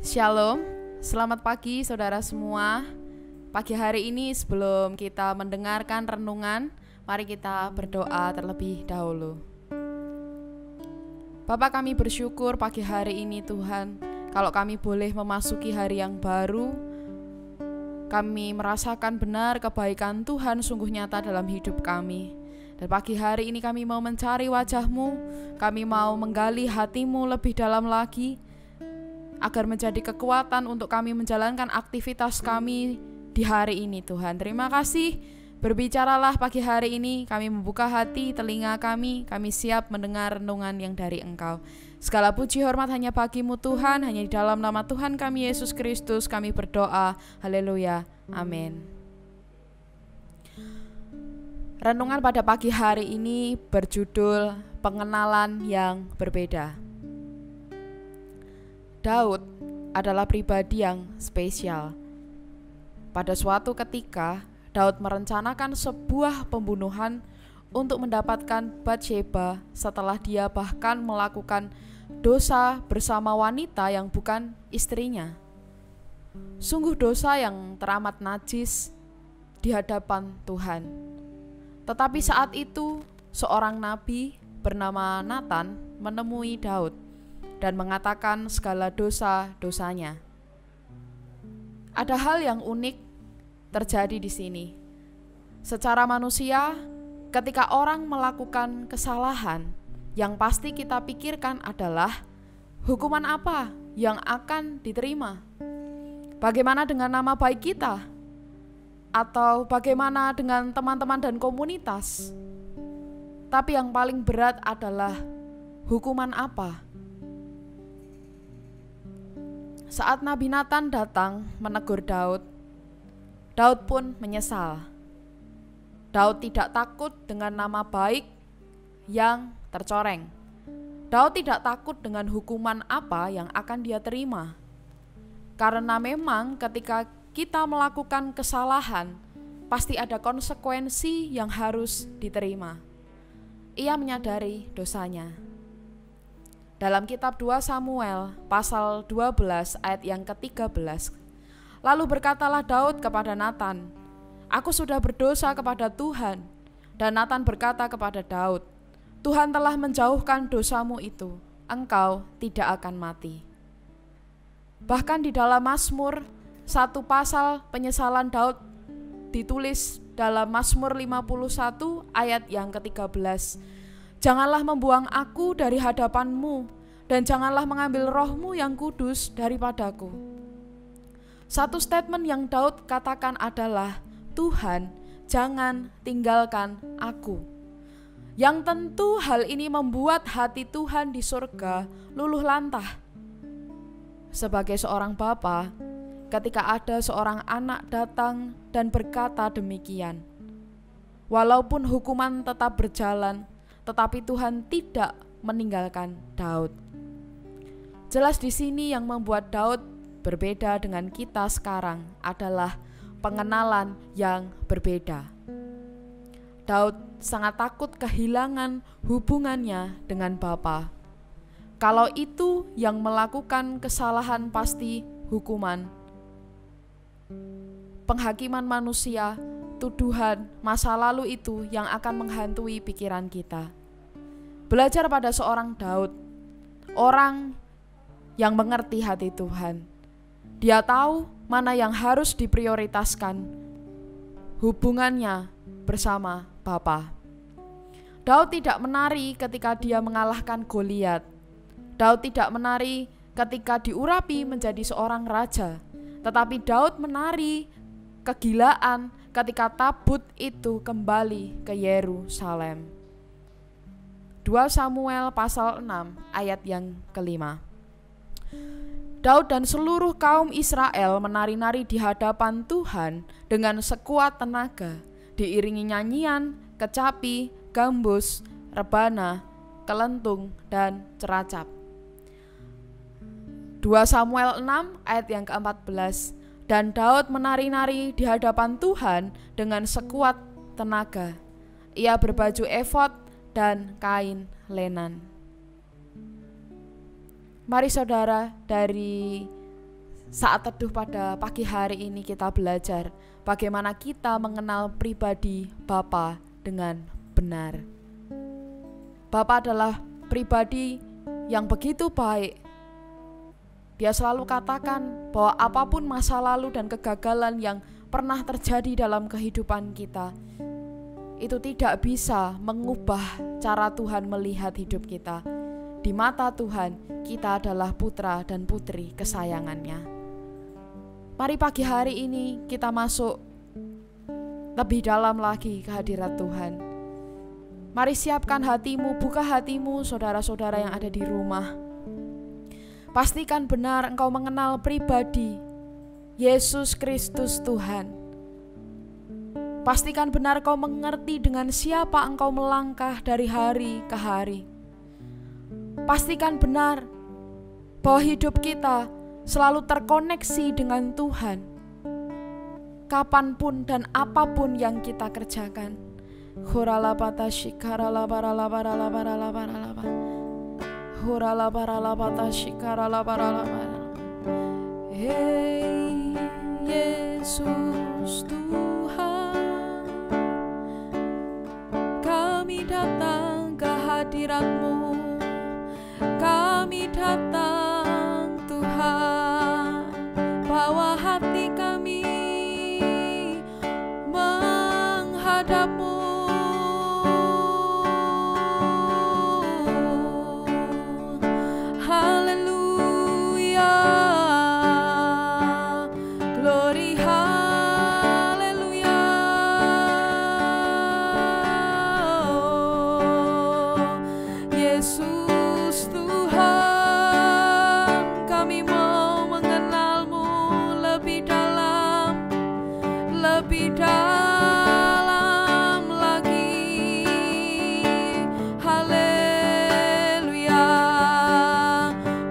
Shalom, selamat pagi saudara semua. Pagi hari ini sebelum kita mendengarkan renungan, mari kita berdoa terlebih dahulu. Bapa, kami bersyukur pagi hari ini Tuhan, kalau kami boleh memasuki hari yang baru. Kami merasakan benar kebaikan Tuhan sungguh nyata dalam hidup kami. Dan pagi hari ini kami mau mencari wajah-Mu, kami mau menggali hati-Mu lebih dalam lagi, agar menjadi kekuatan untuk kami menjalankan aktivitas kami di hari ini Tuhan. Terima kasih, berbicaralah pagi hari ini, kami membuka hati, telinga kami siap mendengar renungan yang dari Engkau. Segala puji hormat hanya bagi-Mu Tuhan, hanya di dalam nama Tuhan kami Yesus Kristus kami berdoa, haleluya, amin. Renungan pada pagi hari ini berjudul pengenalan yang berbeda. Daud adalah pribadi yang spesial. Pada suatu ketika, Daud merencanakan sebuah pembunuhan untuk mendapatkan Batsheba setelah dia bahkan melakukan dosa bersama wanita yang bukan istrinya. Sungguh dosa yang teramat najis di hadapan Tuhan. Tetapi saat itu, seorang nabi bernama Nathan menemui Daud dan mengatakan segala dosa-dosanya. Ada hal yang unik terjadi di sini. Secara manusia, ketika orang melakukan kesalahan, yang pasti kita pikirkan adalah hukuman apa yang akan diterima. Bagaimana dengan nama baik kita? Atau bagaimana dengan teman-teman dan komunitas? Tapi yang paling berat adalah hukuman apa? Saat Nabi Nathan datang menegur Daud, Daud pun menyesal. Daud tidak takut dengan nama baik yang tercoreng. Daud tidak takut dengan hukuman apa yang akan dia terima. Karena memang ketika kita melakukan kesalahan, pasti ada konsekuensi yang harus diterima. Ia menyadari dosanya. Dalam kitab 2 Samuel pasal 12 ayat yang ke-13, lalu berkatalah Daud kepada Nathan, "Aku sudah berdosa kepada Tuhan." Dan Nathan berkata kepada Daud, "Tuhan telah menjauhkan dosamu itu, engkau tidak akan mati." Bahkan di dalam Mazmur, satu pasal penyesalan Daud ditulis dalam Mazmur 51 ayat yang ke-13. "Janganlah membuang aku dari hadapan-Mu, dan janganlah mengambil roh-Mu yang kudus daripadaku." Satu statement yang Daud katakan adalah, "Tuhan, jangan tinggalkan aku." Yang tentu hal ini membuat hati Tuhan di surga luluh lantah. Sebagai seorang bapa, ketika ada seorang anak datang dan berkata demikian, walaupun hukuman tetap berjalan, tetapi Tuhan tidak meninggalkan Daud. Jelas di sini yang membuat Daud berbeda dengan kita sekarang adalah pengenalan yang berbeda. Daud sangat takut kehilangan hubungannya dengan Bapa. Kalau itu yang melakukan kesalahan pasti hukuman. Penghakiman manusia, tuduhan, masa lalu itu yang akan menghantui pikiran kita. Belajar pada seorang Daud, orang yang mengerti hati Tuhan. Dia tahu mana yang harus diprioritaskan, hubungannya bersama Bapa. Daud tidak menari ketika dia mengalahkan Goliat. Daud tidak menari ketika diurapi menjadi seorang raja. Tetapi Daud menari kegilaan ketika tabut itu kembali ke Yerusalem. 2 Samuel pasal 6 ayat yang ke-5. Daud dan seluruh kaum Israel menari-nari di hadapan Tuhan dengan sekuat tenaga, diiringi nyanyian, kecapi, gambus, rebana, kelentung, dan ceracap. 2 Samuel 6 ayat yang ke-14. Dan Daud menari-nari di hadapan Tuhan dengan sekuat tenaga. Ia berbaju efod dan kain lenan. Mari saudara, dari Saat teduh pada pagi hari ini kita belajar bagaimana kita mengenal pribadi Bapa dengan benar. Bapa adalah pribadi yang begitu baik. Dia selalu katakan bahwa apapun masa lalu dan kegagalan yang pernah terjadi dalam kehidupan kita, itu tidak bisa mengubah cara Tuhan melihat hidup kita. Di mata Tuhan, kita adalah putra dan putri kesayangannya. Mari pagi hari ini kita masuk lebih dalam lagi ke hadirat Tuhan. Mari siapkan hatimu, buka hatimu saudara-saudara yang ada di rumah. Pastikan benar engkau mengenal pribadi Yesus Kristus Tuhan. Pastikan benar kau mengerti dengan siapa engkau melangkah dari hari ke hari. Pastikan benar bahwa hidup kita selalu terkoneksi dengan Tuhan, kapanpun dan apapun yang kita kerjakan. Hei Yesus Tuhan, kami datang ke hadirat-Mu, kami datang Tuhan, bawa hati kami menghadap-Mu. Haleluya, glory, haleluya. Yesus Tuhan, kami mau mengenal-Mu lebih dalam lagi. Haleluya.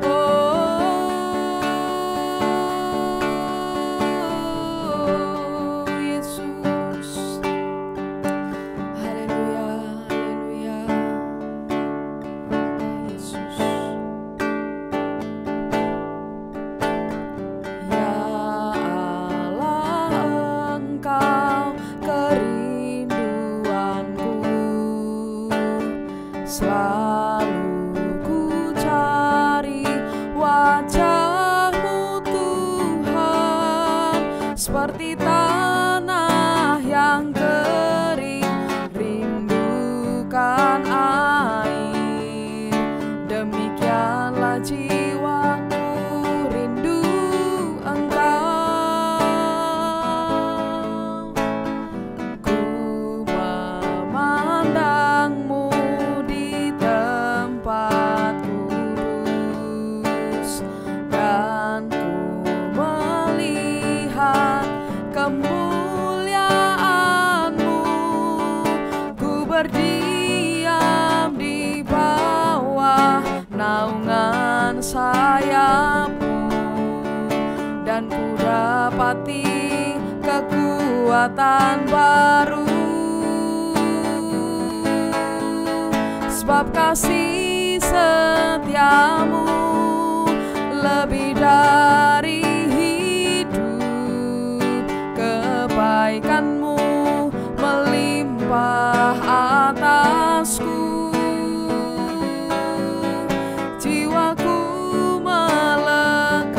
Oh Yesus. Haleluya, haleluya. Yesus. Ya Allah, Engkau kerinduanku, selalu ku cari wajah-Mu Tuhan, seperti tanah yang kering rindukan air, demikianlah jiwaku rindu Engkau. Ku memandang-Mu di tempat kudus, dan ku melihat kemuliaan-Mu. Ku berdiam di bawah naungan sayap-Mu, dan ku dapati kekuatan baru. Sebab kasih setia-Mu lebih dari hidup, kebaikan-Mu melimpah atasku. Jiwaku melekat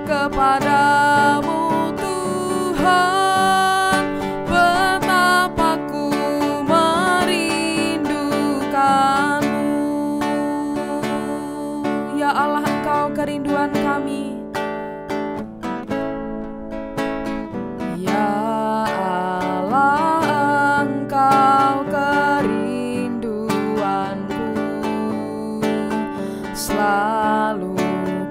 kepadamu Tuhan, betapa ku merindukan-Mu. Ya Allah, Engkau kerinduan kami. Ya Allah, Engkau kerinduanku, selalu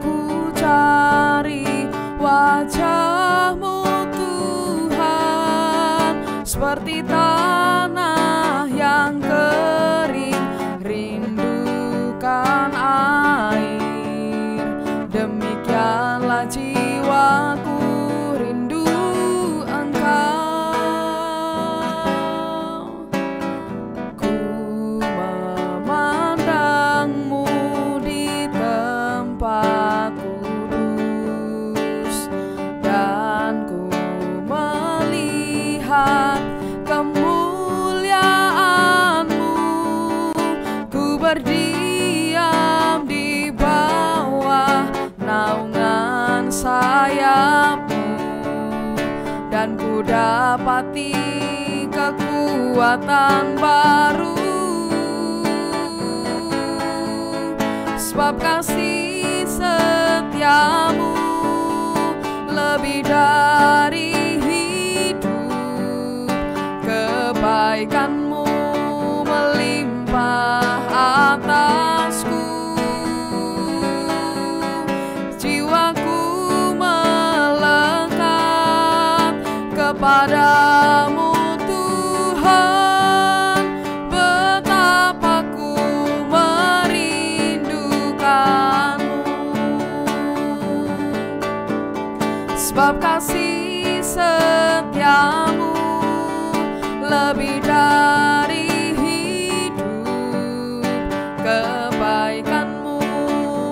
ku cari wajah-Mu Tuhan, seperti tanah yang kering rindukan air, demikianlah jiwaku rindu Engkau. Ku memandang-Mu di tempat kudus, dapati kekuatan baru, sebab kasih setiamu lebih dari hidup, kebaikanmu melimpah atasku. Jiwaku melekat kepadamu Tuhan, betapa ku merindukanmu, sebab kasih setiamu lebih dari hidup, kebaikanmu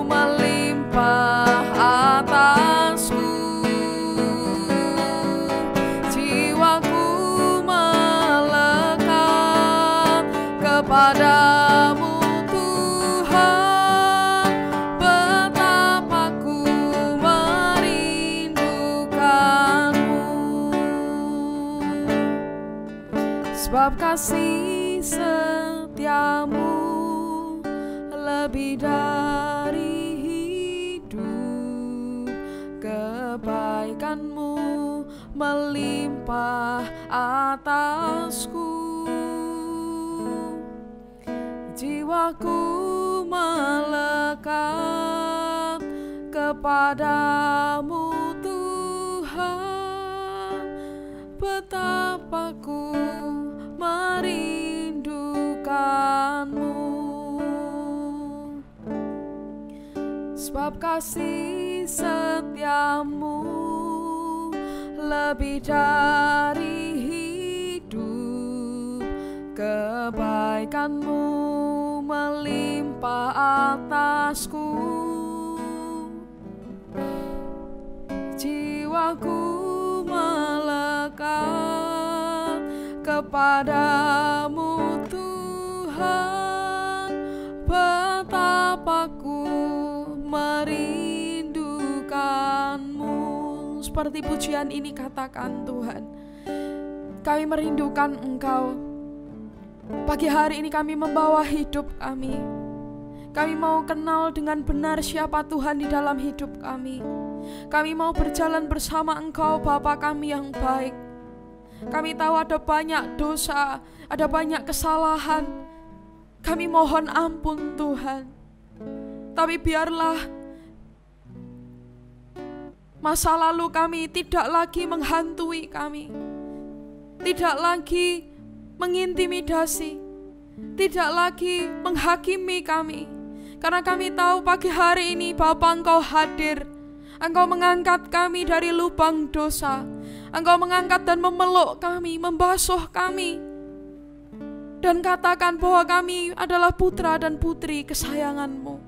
melimpah atasku. Jiwaku melekat kepadamu Tuhan, betapa ku merindukanmu, sebab kasih setiamu lebih dari hidup, kebaikanmu melimpah atasku. Jiwaku melekat kepadamu Tuhan, betapa ku merindukanmu, sebab kasih setiamu lebih dari hidup, kebaikanmu melimpah atasku. Jiwaku melekat kepadamu Tuhan, betapa ku merindukanmu. Seperti pujian ini katakan, Tuhan, kami merindukan Engkau. Pagi hari ini kami membawa hidup kami. Kami mau kenal dengan benar siapa Tuhan di dalam hidup kami. Kami mau berjalan bersama Engkau, Bapa kami yang baik. Kami tahu ada banyak dosa, ada banyak kesalahan. Kami mohon ampun Tuhan. Tapi biarlah masa lalu kami tidak lagi menghantui kami, tidak lagi mengintimidasi, tidak lagi menghakimi kami. Karena kami tahu pagi hari ini Bapa Engkau hadir. Engkau mengangkat kami dari lubang dosa. Engkau mengangkat dan memeluk kami, membasuh kami, dan katakan bahwa kami adalah putra dan putri kesayangan-Mu.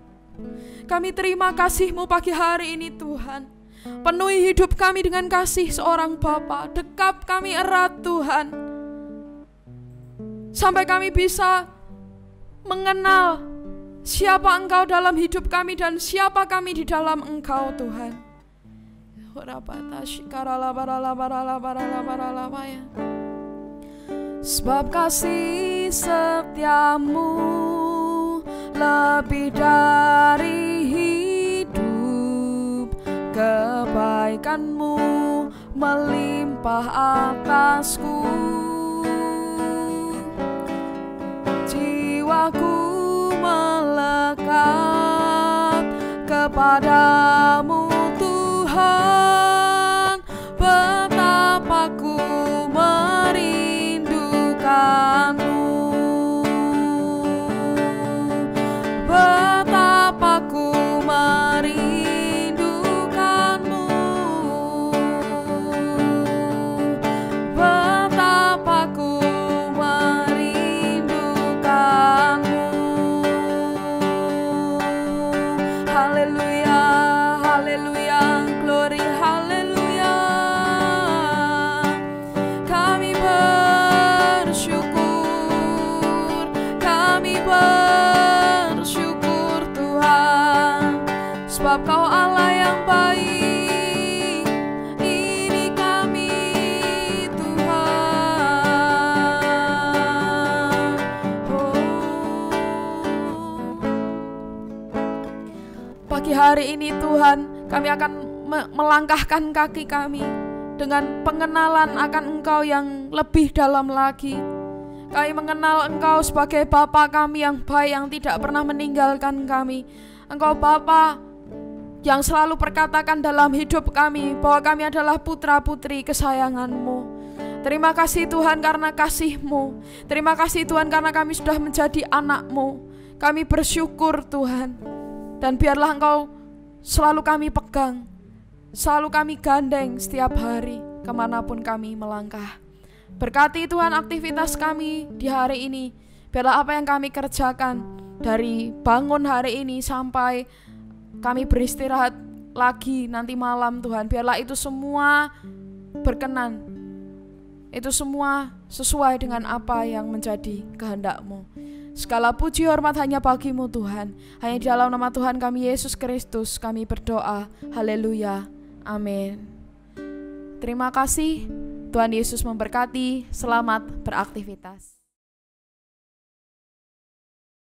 Kami terima kasih-Mu pagi hari ini Tuhan. Penuhi hidup kami dengan kasih seorang Bapa. Dekap kami erat Tuhan, sampai kami bisa mengenal siapa Engkau dalam hidup kami dan siapa kami di dalam Engkau Tuhan. Sebab kasih setiamu lebih dari hidup, kebaikanmu melimpah atasku. Jiwaku melekat kepadamu Tuhan, betapa ku merindukanmu, betapa ku merindukanmu, betapa ku merindukanmu. Haleluya, haleluya, glory, haleluya. Kami bersyukur Tuhan, sebab Kau Allah yang baik. Ini kami pagi hari ini Tuhan, kami akan melangkahkan kaki kami dengan pengenalan akan Engkau yang lebih dalam lagi. Kami mengenal Engkau sebagai Bapa kami yang baik, yang tidak pernah meninggalkan kami. Engkau Bapa yang selalu perkatakan dalam hidup kami bahwa kami adalah putra-putri kesayangan-Mu. Terima kasih Tuhan karena kasih-Mu. Terima kasih Tuhan karena kami sudah menjadi anak-Mu. Kami bersyukur Tuhan. Dan biarlah Engkau selalu kami pegang, selalu kami gandeng setiap hari kemanapun kami melangkah. Berkati Tuhan aktivitas kami di hari ini. Biarlah apa yang kami kerjakan dari bangun hari ini sampai kami beristirahat lagi nanti malam Tuhan, biarlah itu semua berkenan. Itu semua sesuai dengan apa yang menjadi kehendak-Mu. Segala puji hormat hanya bagi-Mu Tuhan. Hanya di dalam nama Tuhan kami Yesus Kristus kami berdoa. Haleluya. Amin. Terima kasih. Tuhan Yesus memberkati. Selamat beraktivitas.